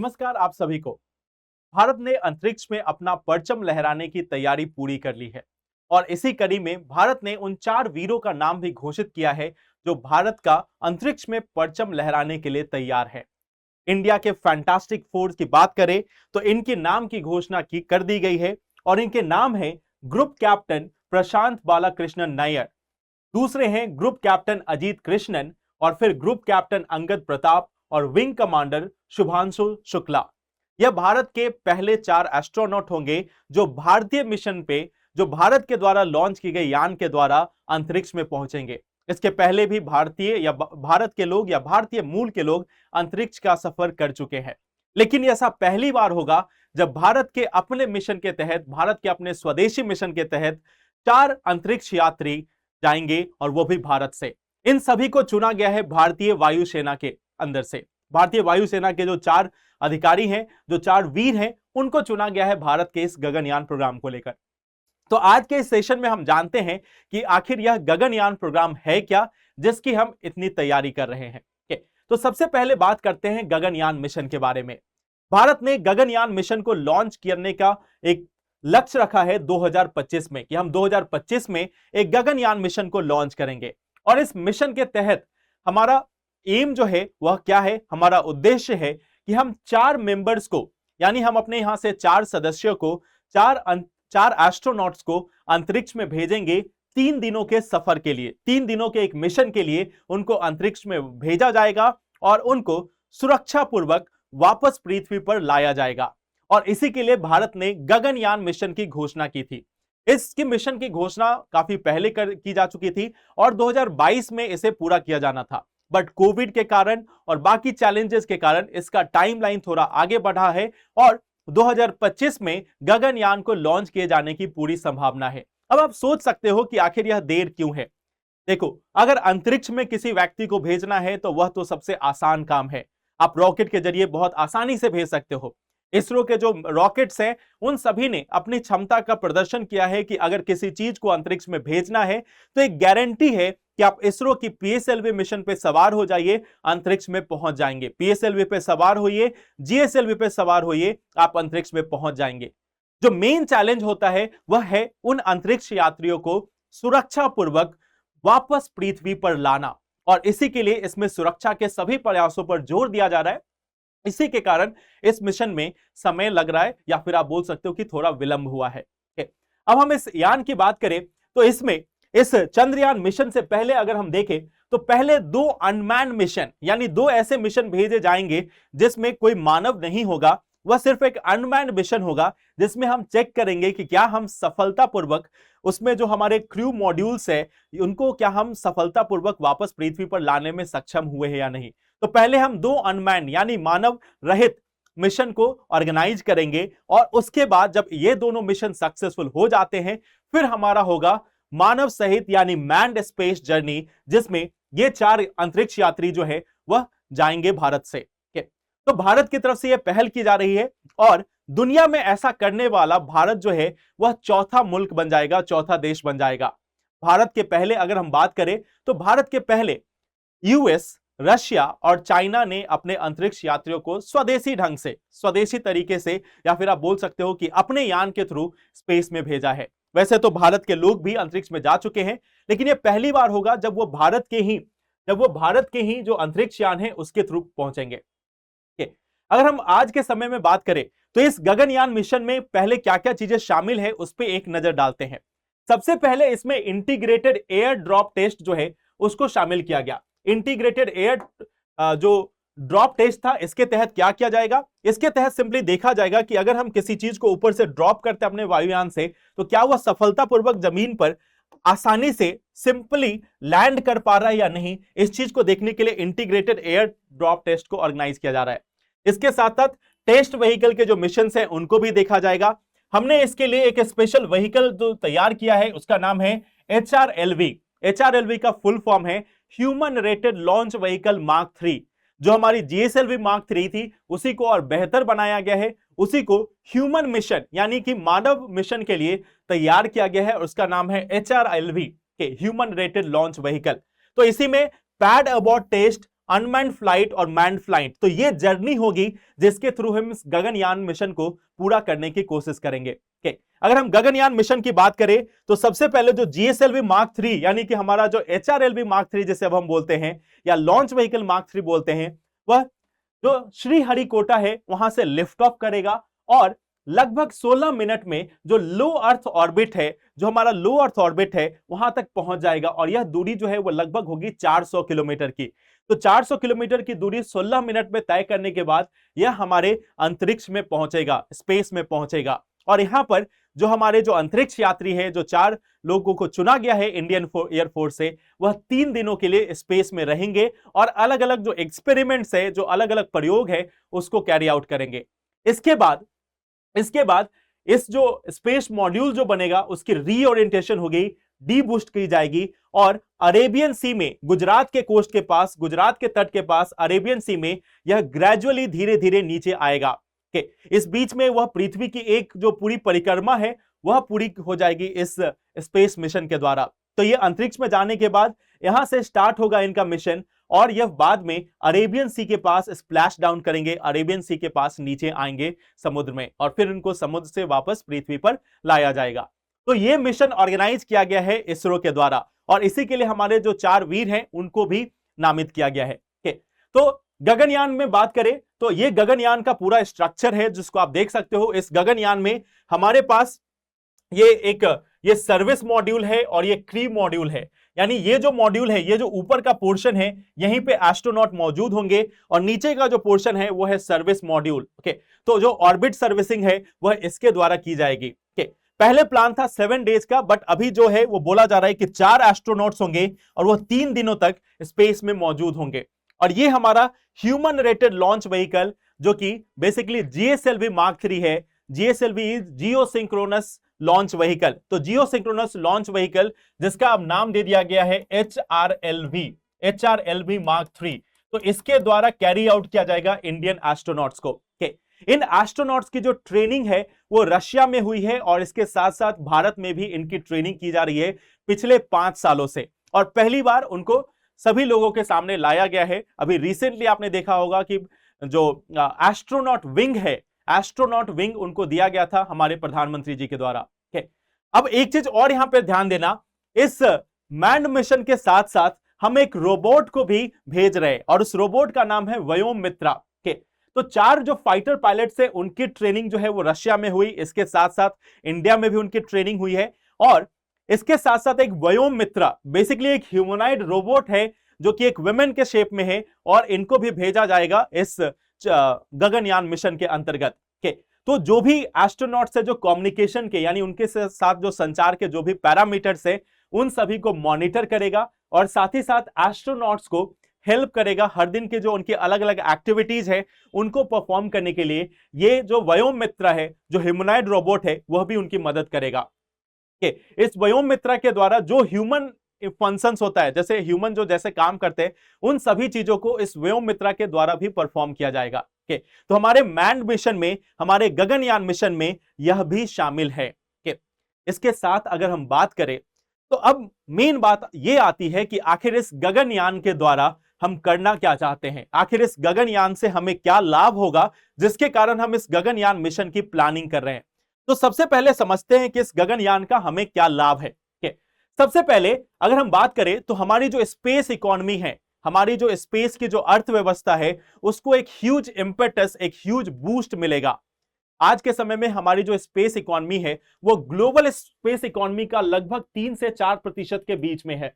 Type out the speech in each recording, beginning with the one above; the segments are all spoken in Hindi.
नमस्कार आप सभी को। भारत ने अंतरिक्ष में अपना परचम लहराने की तैयारी पूरी कर ली है और इसी कड़ी में भारत ने उन 4 वीरों का नाम भी घोषित किया है जो भारत का अंतरिक्ष में परचम लहराने के लिए तैयार है। इंडिया के फैंटास्टिक फोर्स की बात करें तो इनके नाम की घोषणा की कर दी गई है और इनके नाम है ग्रुप कैप्टन प्रशांत बालाकृष्णन नायर, दूसरे हैं ग्रुप कैप्टन अजीत कृष्णन और फिर ग्रुप कैप्टन अंगद प्रताप और विंग कमांडर शुभांशु शुक्ला। यह भारत के पहले 4 एस्ट्रोनॉट होंगे जो भारतीय मिशन पे, जो भारत के द्वारा लॉन्च की गई यान के द्वारा अंतरिक्ष में पहुंचेंगे। इसके पहले भी भारतीय या भारत के लोग या भारतीय मूल के लोग अंतरिक्ष का सफर कर चुके हैं, लेकिन ऐसा पहली बार होगा जब भारत के अपने मिशन के तहत, भारत के अपने स्वदेशी मिशन के तहत 4 अंतरिक्ष यात्री जाएंगे और वो भी भारत से। इन सभी को चुना गया है भारतीय वायुसेना के अंदर से। भारतीय वायुसेना के जो 4 अधिकारी हैं, जो 4 वीर हैं, उनको चुना गया है भारत के इस गगनयान प्रोग्राम को लेकर। तो आज के इस सेशन में हम जानते हैं कि आखिर यह गगनयान प्रोग्राम है क्या जिसकी हम इतनी तैयारी कर रहे हैं। तो सबसे पहले बात करते हैं गगनयान मिशन के बारे में। भारत ने गगनयान मिशन को लॉन्च करने का एक लक्ष्य रखा है 2025 में कि हम 2025 में एक गगनयान मिशन को लॉन्च करेंगे और इस मिशन के तहत हमारा एम जो है वह क्या है, हमारा उद्देश्य है कि हम 4 मेंबर्स को, यानी हम अपने यहां से 4 सदस्यों को, 4 एस्ट्रोनॉट्स को अंतरिक्ष में भेजेंगे 3 दिनों के सफर के लिए। 3 दिनों के एक मिशन के लिए उनको अंतरिक्ष में भेजा जाएगा और उनको सुरक्षा पूर्वक वापस पृथ्वी पर लाया जाएगा। और इसी के लिए भारत ने गगनयान मिशन की घोषणा की थी। इसकी मिशन की घोषणा काफी पहले की जा चुकी थी और 2022 में इसे पूरा किया जाना था, बट कोविड के कारण और बाकी चैलेंजेस के कारण इसका टाइमलाइन थोड़ा आगे बढ़ा है और 2025 में गगनयान को लॉन्च किए जाने की पूरी संभावना है। अब आप सोच सकते हो कि आखिर यह देर क्यों है। देखो, अगर अंतरिक्ष में किसी व्यक्ति को भेजना है तो वह तो सबसे आसान काम है। आप रॉकेट के जरिए बहुत आसानी से भेज सकते हो। इसरो के जो रॉकेट्स हैं उन सभी ने अपनी क्षमता का प्रदर्शन किया है कि अगर किसी चीज को अंतरिक्ष में भेजना है तो एक गारंटी है कि आप इसरो की पीएसएलवी मिशन पे सवार हो जाइए, अंतरिक्ष में पहुंच जाएंगे। पीएसएलवी पे सवार होइए, जीएसएलवी पे सवार होइए, आप अंतरिक्ष में पहुंच जाएंगे। जो मेन चैलेंज होता है वह है उन अंतरिक्ष यात्रियों को सुरक्षा पूर्वक वापस पृथ्वी पर लाना और इसी के लिए इसमें सुरक्षा के सभी प्रयासों पर जोर दिया जा रहा है। इसी के कारण इस मिशन में समय लग रहा है या फिर आप बोल सकते हो कि थोड़ा विलंब हुआ है। अब हम इस यान की बात करें तो इसमें इस चंद्रयान मिशन से पहले अगर हम देखें तो पहले 2 अनमैन्ड मिशन, यानी 2 ऐसे मिशन भेजे जाएंगे जिसमें कोई मानव नहीं होगा। वह सिर्फ एक अनमैन्ड मिशन होगा जिसमें हम चेक करेंगे कि क्या हम सफलतापूर्वक उसमें जो हमारे क्रू मॉड्यूल्स है उनको क्या हम सफलतापूर्वक वापस पृथ्वी पर लाने में सक्षम हुए हैं या नहीं। तो पहले हम 2 अनमैन्ड यानी मानव रहित मिशन को ऑर्गेनाइज करेंगे और उसके बाद जब ये दोनों मिशन सक्सेसफुल हो जाते हैं फिर हमारा होगा मानव सहित यानी मैन्ड स्पेस जर्नी, जिसमें ये 4 अंतरिक्ष यात्री जो है वह जाएंगे भारत से। तो भारत की तरफ से यह पहल की जा रही है और दुनिया में ऐसा करने वाला भारत जो है वह चौथा मुल्क बन जाएगा, चौथा देश बन जाएगा। भारत के पहले अगर हम बात करें तो भारत के पहले यूएस, रशिया और चाइना ने अपने अंतरिक्ष यात्रियों को स्वदेशी ढंग से, स्वदेशी तरीके से या फिर आप बोल सकते हो कि अपने यान के थ्रू स्पेस में भेजा है। वैसे तो भारत के लोग भी अंतरिक्ष में जा चुके हैं, लेकिन यह पहली बार होगा जब वो भारत के ही जो अंतरिक्ष यान है उसके थ्रू पहुंचेंगे। अगर हम आज के समय में बात करें तो इस गगनयान मिशन में पहले क्या क्या चीजें शामिल है उस पर एक नजर डालते हैं। सबसे पहले इसमें इंटीग्रेटेड एयर ड्रॉप टेस्ट जो है उसको शामिल किया गया। इंटीग्रेटेड एयर जो ड्रॉप टेस्ट था, इसके तहत क्या किया जाएगा, इसके तहत सिंपली देखा जाएगा कि अगर हम किसी चीज को ऊपर से ड्रॉप करते हैं अपने वायुयान से तो क्या वह सफलतापूर्वक जमीन पर आसानी से सिंपली लैंड कर पा रहा है या नहीं। इस चीज को देखने के लिए इंटीग्रेटेड एयर ड्रॉप टेस्ट को ऑर्गेनाइज किया जा रहा है। इसके साथ साथ टेस्ट व्हीकल के जो मिशन हैं उनको भी देखा जाएगा। हमने इसके लिए एक स्पेशल व्हीकल जो तैयार किया है उसका नाम है HRLV। HRLV का फुल फॉर्म है human rated launch vehicle mark 3। जो हमारी GSLV मार्क 3 थी उसी को और बेहतर बनाया गया है, उसी को ह्यूमन मिशन यानी कि मानव मिशन के लिए तैयार किया गया है। उसका नाम है HRLV के ह्यूमन रेटेड लॉन्च व्हीकल। तो इसी में pad abort test, unmanned flight और मैन्ड फ्लाइट। तो ये जर्नी होगी जिसके थ्रू हम इस गगनयान मिशन को पूरा करने की कोशिश करेंगे। अगर हम गगनयान मिशन की बात करें तो सबसे पहले जो GSLV Mark 3 यानी कि हमारा जो HRLV Mark 3 जिसे अब हम बोलते हैं या लॉन्च व्हीकल Mark 3 बोलते हैं, वह जो श्रीहरिकोटा है वहां से लिफ्ट ऑफ करेगा और लगभग 16 मिनट में जो लो अर्थ ऑर्बिट है, जो हमारा लो अर्थ ऑर्बिट है वहां तक पहुंच जाएगा। और यह दूरी जो है वो लगभग होगी 400 किलोमीटर की। तो 400 किलोमीटर की दूरी 16 मिनट में तय करने के बाद यह हमारे अंतरिक्ष में पहुंचेगा, स्पेस में पहुंचेगा। और यहां पर जो हमारे जो अंतरिक्ष यात्री है, जो 4 लोगों को चुना गया है इंडियन एयरफोर्स से, वह 3 दिनों के लिए स्पेस में रहेंगे और अलग अलग जो एक्सपेरिमेंट्स है, जो अलग अलग प्रयोग है, उसको कैरी आउट करेंगे। इसके बाद इस जो स्पेस मॉड्यूल जो बनेगा उसकी रीओरिएंटेशन होगी, डीबूस्ट की जाएगी और अरेबियन सी में, गुजरात के कोस्ट के पास, गुजरात के तट के पास अरेबियन सी में यह ग्रेजुअली धीरे धीरे नीचे आएगा। इस बीच में वह पृथ्वी की एक जो पूरी परिक्रमा है वह पूरी हो जाएगी इस स्पेस मिशन के द्वारा। तो यह अंतरिक्ष में जाने के बाद यहां से स्टार्ट होगा इनका मिशन और यह बाद में अरेबियन सी के पास स्प्लैश डाउन करेंगे, अरेबियन सी के पास नीचे आएंगे समुद्र में और फिर इनको समुद्र से वापस पृथ्वी पर लाया जाएगा। तो यह मिशन ऑर्गेनाइज किया गया है इसरो के द्वारा और इसी के लिए हमारे जो 4 वीर हैं उनको भी नामित किया गया है। तो गगनयान में बात करें तो यह गगनयान का पूरा स्ट्रक्चर है जिसको आप देख सकते हो। इस गगनयान में हमारे पास ये सर्विस मॉड्यूल है और ये क्री मॉड्यूल है। यानी ये जो मॉड्यूल है, ये जो ऊपर का पोर्शन है, यहीं पे एस्ट्रोनॉट मौजूद होंगे और नीचे का जो पोर्शन है वो है सर्विस मॉड्यूल। ओके, तो जो ऑर्बिट सर्विसिंग है वह इसके द्वारा की जाएगी। ओके, पहले प्लान था 7 डेज का, बट अभी जो है वो बोला जा रहा है कि 4 एस्ट्रोनॉट्स होंगे और वह 3 दिनों तक स्पेस में मौजूद होंगे। और ये हमारा ह्यूमन रेटेड लॉन्च व्हीकल जो कि बेसिकली GSLV Mark 3 है। GSLV is geosynchronous launch vehicle. तो जियोसिंक्रोनस लॉन्च व्हीकल जिसका अब नाम दे दिया गया है HRLV Mark 3। तो इसके द्वारा कैरी आउट किया जाएगा इंडियन एस्ट्रोनॉट्स को। इन एस्ट्रोनॉट्स की जो ट्रेनिंग है वो रशिया में हुई है और इसके साथ साथ भारत में भी इनकी ट्रेनिंग की जा रही है पिछले 5 सालों से और पहली बार उनको सभी लोगों के सामने लाया गया है। अभी रिसेंटली आपने देखा होगा कि जो एस्ट्रोनॉट विंग है, एस्ट्रोनॉट विंग उनको दिया गया था हमारे प्रधानमंत्री जी के द्वारा। अब एक चीज और यहां पे ध्यान देना, इस मैन्ड मिशन के साथ साथ हम एक रोबोट को भी भेज रहे हैं और उस रोबोट का नाम है व्योममित्रा। तो 4 जो फाइटर पायलट्स है उनकी ट्रेनिंग जो है वो रशिया में हुई, इसके साथ साथ इंडिया में भी उनकी ट्रेनिंग हुई है और इसके साथ साथ एक व्योममित्रा बेसिकली एक ह्यूमनॉइड रोबोट है जो कि एक वुमेन के शेप में है और इनको भी भेजा जाएगा इस गगनयान मिशन के अंतर्गत। तो जो भी एस्ट्रोनॉट्स है जो कम्युनिकेशन के यानी उनके साथ जो संचार के जो भी पैरामीटर्स है उन सभी को मॉनिटर करेगा और साथ ही साथ एस्ट्रोनॉट्स को हेल्प करेगा हर दिन के जो उनके अलग अलग एक्टिविटीज है उनको परफॉर्म करने के लिए। ये जो व्योममित्रा है, जो ह्यूमनॉइड रोबोट है, वह भी उनकी मदद करेगा। इस व्योममित्रा के द्वारा जो ह्यूमन फंक्शंस होता है, जैसे ह्यूमन जो जैसे काम करते हैं, उन सभी चीजों को इस व्योममित्रा के द्वारा भी परफॉर्म किया जाएगा। तो हमारे मैन्ड मिशन में, हमारे गगनयान मिशन में यह भी शामिल है। इसके साथ अगर हम बात करें तो अब मेन बात यह आती है कि आखिर इस गगनयान के द्वारा हम करना क्या चाहते हैं, आखिर इस गगनयान से हमें क्या लाभ होगा जिसके कारण हम इस गगनयान मिशन की प्लानिंग कर रहे हैं। तो सबसे पहले समझते हैं कि इस गगनयान का हमें क्या लाभ है। सबसे पहले अगर हम बात करें तो हमारी जो स्पेस इकोनॉमी है, हमारी जो स्पेस की जो अर्थव्यवस्था है, उसको एक ह्यूज इंपेटस, एक ह्यूज बूस्ट मिलेगा। आज के समय में हमारी जो स्पेस इकोनॉमी है वो ग्लोबल स्पेस इकोनॉमी का लगभग 3 से 4% के बीच में है।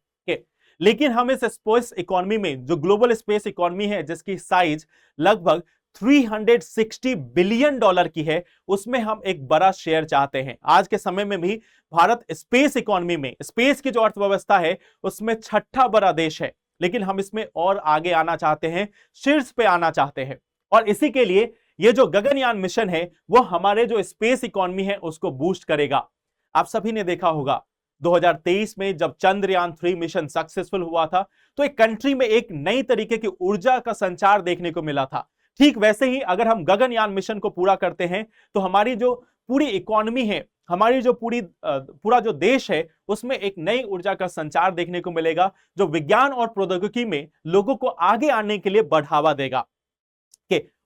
लेकिन हम इस स्पेस इकोनॉमी में, जो ग्लोबल स्पेस इकोनॉमी है जिसकी साइज लगभग $360 बिलियन की है, उसमें हम एक बड़ा शेयर चाहते हैं। आज के समय में भी भारत स्पेस इकोनॉमी में, स्पेस की जो अर्थव्यवस्था है उसमें 6ठा बड़ा देश है, लेकिन हम इसमें और आगे आना चाहते हैं, शीर्ष पे आना चाहते हैं। और इसी के लिए ये जो गगनयान मिशन है वो हमारे जो स्पेस इकोनॉमी है उसको बूस्ट करेगा। आप सभी ने देखा होगा 2023 में जब चंद्रयान 3 मिशन सक्सेसफुल हुआ था तो एक कंट्री में एक नई तरीके की ऊर्जा का संचार देखने को मिला था। ठीक वैसे ही अगर हम गगनयान मिशन को पूरा करते हैं तो हमारी जो पूरी इकोनॉमी है, हमारी जो पूरा जो देश है, उसमें एक नई ऊर्जा का संचार देखने को मिलेगा, जो विज्ञान और प्रौद्योगिकी में लोगों को आगे आने के लिए बढ़ावा देगा।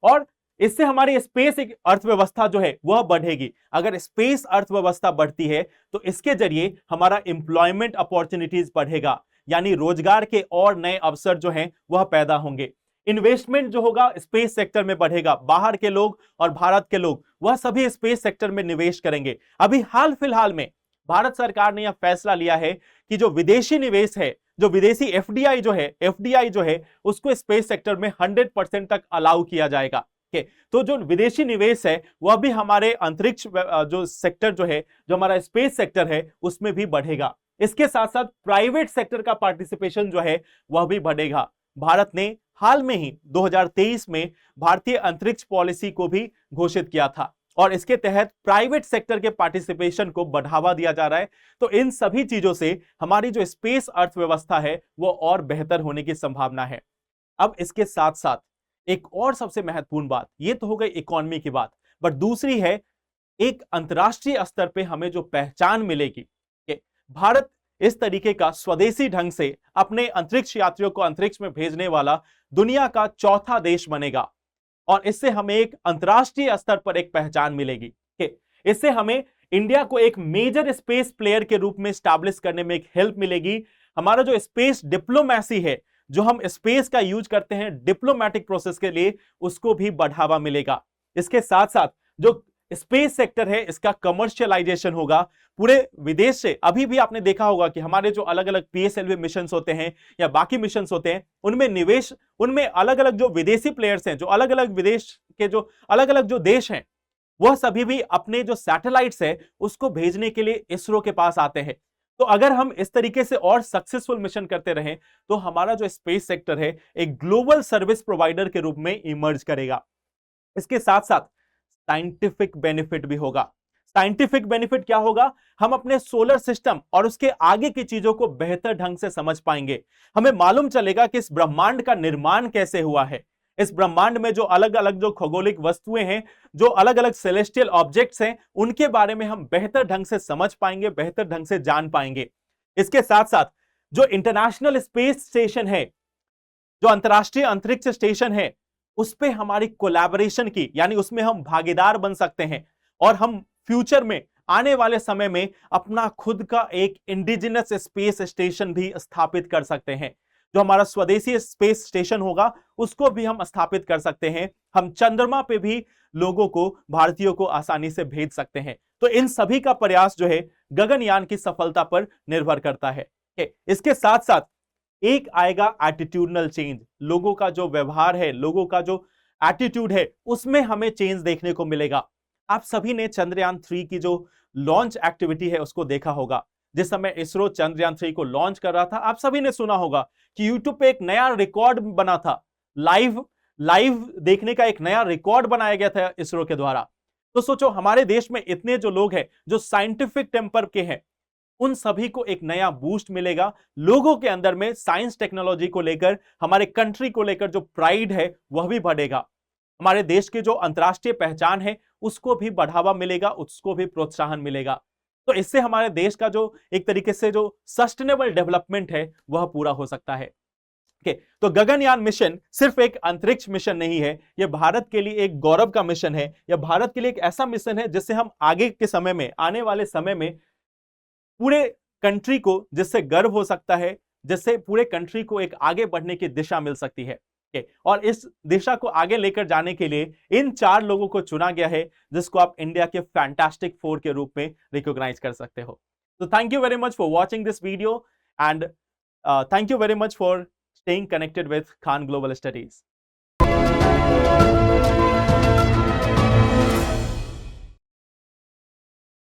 और इससे हमारी स्पेस अर्थव्यवस्था जो है वह बढ़ेगी। अगर स्पेस अर्थव्यवस्था बढ़ती है तो इसके जरिए हमारा एम्प्लॉयमेंट अपॉर्चुनिटीज बढ़ेगा, यानी रोजगार के और नए अवसर जो हैं वह पैदा होंगे। इन्वेस्टमेंट जो होगा स्पेस सेक्टर में बढ़ेगा, बाहर के लोग और भारत के लोग वह सभी स्पेस सेक्टर में निवेश करेंगे। अभी हाल फिलहाल में भारत सरकार ने यह फैसला लिया है कि जो विदेशी निवेश है, जो विदेशी एफडीआई जो है उसको स्पेस सेक्टर में 100% तक अलाउ किया जाएगा। तो जो विदेशी निवेश है वह भी हमारे अंतरिक्ष जो सेक्टर जो है, जो हमारा स्पेस सेक्टर है, उसमें भी बढ़ेगा। इसके साथ साथ प्राइवेट सेक्टर का पार्टिसिपेशन जो है वह भी बढ़ेगा। भारत ने हाल में ही 2023 में भारतीय अंतरिक्ष पॉलिसी को भी घोषित किया था और इसके तहत प्राइवेट सेक्टर के पार्टिसिपेशन को बढ़ावा दिया जा रहा है। तो इन सभी चीजों से हमारी जो स्पेस अर्थव्यवस्था है वो और बेहतर होने की संभावना है। अब इसके साथ साथ एक और सबसे महत्वपूर्ण बात, ये तो हो गई इकोनॉमी की बात, बट दूसरी है एक अंतर्राष्ट्रीय स्तर पे हमें जो पहचान मिलेगी कि भारत इस तरीके का स्वदेशी ढंग से अपने अंतरिक्ष यात्रियों को अंतरिक्ष में भेजने वाला दुनिया का चौथा देश बनेगा और इससे हमें एक अंतर्राष्ट्रीय स्तर पर एक पहचान मिलेगी। इससे हमें इंडिया को एक मेजर स्पेस प्लेयर के रूप में स्टैब्लिश करने में एक हेल्प मिलेगी। हमारा जो स्पेस डिप्लोमेसी है, जो हम स्पेस का यूज करते हैं डिप्लोमेटिक प्रोसेस के लिए, उसको भी बढ़ावा मिलेगा। इसके साथ साथ जो स्पेस सेक्टर है इसका कमर्शियलाइजेशन होगा पूरे विदेश से। अभी भी आपने देखा होगा कि हमारे जो अलग अलग पीएसएलवी मिशन होते हैं या बाकी मिशन होते हैं, उनमें निवेश, उनमें अलग अलग जो विदेशी प्लेयर्स हैं, जो अलग अलग विदेश के जो अलग अलग जो देश हैं, वह सभी भी अपने जो सैटेलाइट्स है उसको भेजने के लिए इसरो के पास आते हैं। तो अगर हम इस तरीके से और सक्सेसफुल मिशन करते रहें तो हमारा जो स्पेस सेक्टर है एक ग्लोबल सर्विस प्रोवाइडर के रूप में इमर्ज करेगा। इसके साथ साथ साइंटिफिक बेनिफिट भी होगा। साइंटिफिक बेनिफिट क्या होगा? हम अपने सोलर सिस्टम और उसके आगे की चीजों को बेहतर ढंग से समझ पाएंगे। हमें मालूम चलेगा कि इस ब्रह्मांड का निर्माण कैसे हुआ है, इस ब्रह्मांड में जो अलग अलग जो खगोलिक वस्तुएं हैं, जो अलग अलग सेलेस्टियल ऑब्जेक्ट्स हैं, उनके बारे में हम बेहतर ढंग से समझ पाएंगे, बेहतर ढंग से जान पाएंगे। इसके साथ साथ जो इंटरनेशनल स्पेस स्टेशन है, जो अंतरराष्ट्रीय अंतरिक्ष स्टेशन है, उस पे हमारी कोलैबोरेशन की, यानी उसमें हम भागीदार बन सकते हैं और हम फ्यूचर में आने वाले समय में अपना खुद का एक इंडिजिनस स्पेस स्टेशन भी स्थापित कर सकते हैं। जो हमारा स्वदेशी स्पेस स्टेशन होगा उसको भी हम स्थापित कर सकते हैं। हम चंद्रमा पे भी लोगों को, भारतीयों को आसानी से भेज सकते हैं। तो इन सभी का प्रयास जो है गगनयान की सफलता पर निर्भर करता है। इसके साथ साथ एक आएगा एटीट्यूडनल चेंज। लोगों का जो व्यवहार है, लोगों का जो एटीट्यूड है, उसमें हमें चेंज देखने को मिलेगा। आप सभी ने चंद्रयान 3 की जो लॉन्च एक्टिविटी है उसको देखा होगा। जिस समय इसरो चंद्रयान 3 को लॉन्च कर रहा था, आप सभी ने सुना होगा कि YouTube पे एक नया रिकॉर्ड बना था, लाइव देखने का एक नया रिकॉर्ड बनाया गया था इसरो के द्वारा। तो सोचो, हमारे देश में इतने जो लोग हैं जो साइंटिफिक टेम्पर के हैं, उन सभी को एक नया बूस्ट मिलेगा। लोगों के अंदर में साइंस टेक्नोलॉजी को लेकर, हमारे कंट्री को लेकर जो प्राइड है वह भी बढ़ेगा। हमारे देश की जो अंतर्राष्ट्रीय पहचान है उसको भी बढ़ावा मिलेगा, उसको भी प्रोत्साहन मिलेगा। तो इससे हमारे देश का जो एक तरीके से जो सस्टेनेबल डेवलपमेंट है वह पूरा हो सकता है। तो गगनयान मिशन सिर्फ एक अंतरिक्ष मिशन नहीं है, यह भारत के लिए एक गौरव का मिशन है। यह भारत के लिए एक ऐसा मिशन है जिससे हम आगे के समय में, आने वाले समय में पूरे कंट्री को, जिससे गर्व हो सकता है, जिससे पूरे कंट्री को एक आगे बढ़ने की दिशा मिल सकती है। और इस दिशा को आगे लेकर जाने के लिए इन 4 लोगों को चुना गया है, जिसको आप इंडिया के फैंटास्टिक 4 के रूप में रिकॉग्नाइज कर सकते हो। तो thank you very much for watching this video and thank you very much for staying connected with Khan Global Studies.